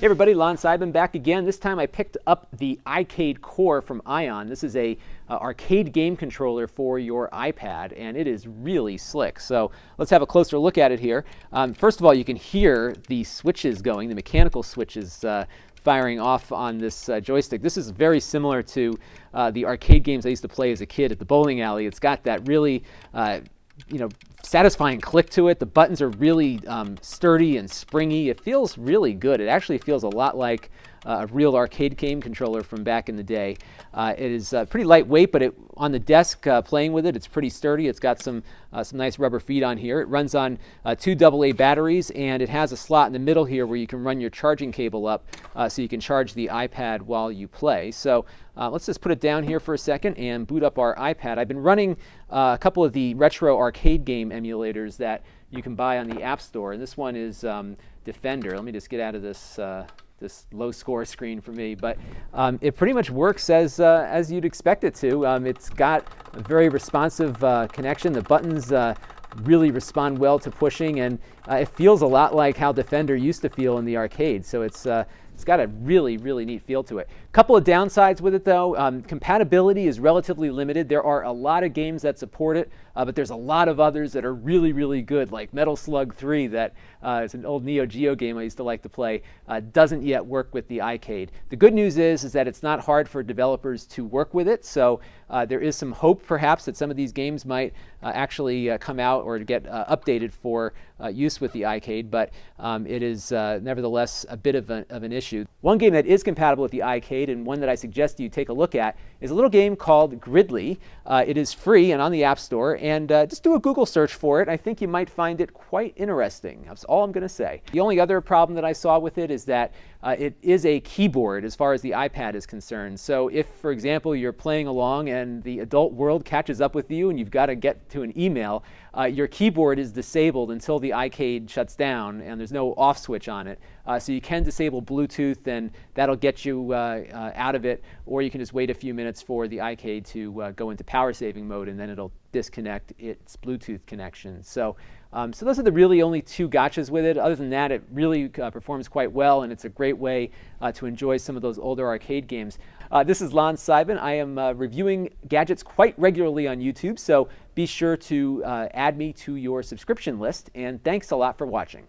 Hey everybody, Lon.TV back again. This time I picked up the iCade Core from Ion. This is a arcade game controller for your iPad, and it is really slick. So let's have a closer look at it here. First of all, you can hear the switches going, the mechanical switches firing off on this joystick. This is very similar to the arcade games I used to play as a kid at the bowling alley. It's got that really satisfying click to it. The buttons are really sturdy and springy. It feels really good. It actually feels a lot like a real arcade game controller from back in the day. It is pretty lightweight, but on the desk playing with it, it's pretty sturdy. It's got some nice rubber feet on here. It runs on 2 AA batteries, and it has a slot in the middle here where you can run your charging cable up so you can charge the iPad while you play. So let's just put it down here for a second and boot up our iPad. I've been running a couple of the retro arcade game emulators that you can buy on the App Store, and this one is Defender. Let me just get out of this this low score screen for me, but it pretty much works as you'd expect it to. It's got a very responsive connection. The buttons really respond well to pushing, and it feels a lot like how Defender used to feel in the arcade. So it's got a really neat feel to it. Couple of downsides with it though. Compatibility is relatively limited. There are a lot of games that support it, but there's a lot of others that are really good, like Metal Slug 3 that is an old Neo Geo game I used to like to play, doesn't yet work with the iCade. The good news is that it's not hard for developers to work with it, so there is some hope perhaps that some of these games might actually come out or get updated for use with the iCade, but it is nevertheless a bit of an issue. One game that is compatible with the iCade, and one that I suggest you take a look at, is a little game called Gridley. It is free and on the App Store, and just do a Google search for it. I think you might find it quite interesting. That's all I'm going to say. The only other problem that I saw with it is that it is a keyboard as far as the iPad is concerned. So if, for example, you're playing along and the adult world catches up with you and you've got to get to an email, your keyboard is disabled until the iCade shuts down, and there's no off switch on it. So you can disable Bluetooth, and that'll get you out of it, or you can just wait a few minutes for the iCade to go into power saving mode, and then it'll disconnect its Bluetooth connection. So those are the really only 2 gotchas with it. Other than that, it really performs quite well, and it's a great way to enjoy some of those older arcade games. This is Lon.TV. I am reviewing gadgets quite regularly on YouTube, so be sure to add me to your subscription list, and thanks a lot for watching.